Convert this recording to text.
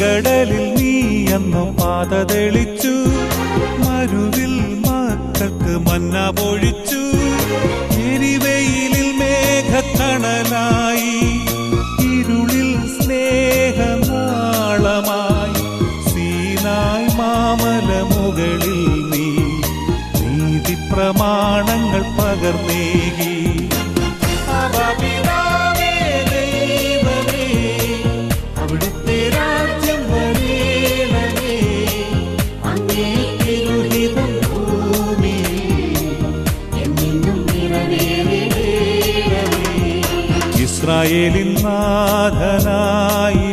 ചെങ്കടലിൽ നീ അന്നു പാത തെളിച്ചു, മരുവിൽ മക്കൾക്ക് മന്ന പൊഴിച്ചു. എരിവെയിലിൽ മേഘത്തണലായി, ഇരുളിൽ സ്നേഹനാളമായി. സീനായ് മാമലമുകളിൽ നീ നീതി പ്രമാണങ്ങൾ പകർന്നേകി. അവിടുത്തെ രാജ്യം വരേണമേ, അങ്ങേ തിരുഹിതം ഭൂമിയിൽ എന്നെന്നും നിറവേറണമേ. ഇസ്രായേലിൻ നാഥനായി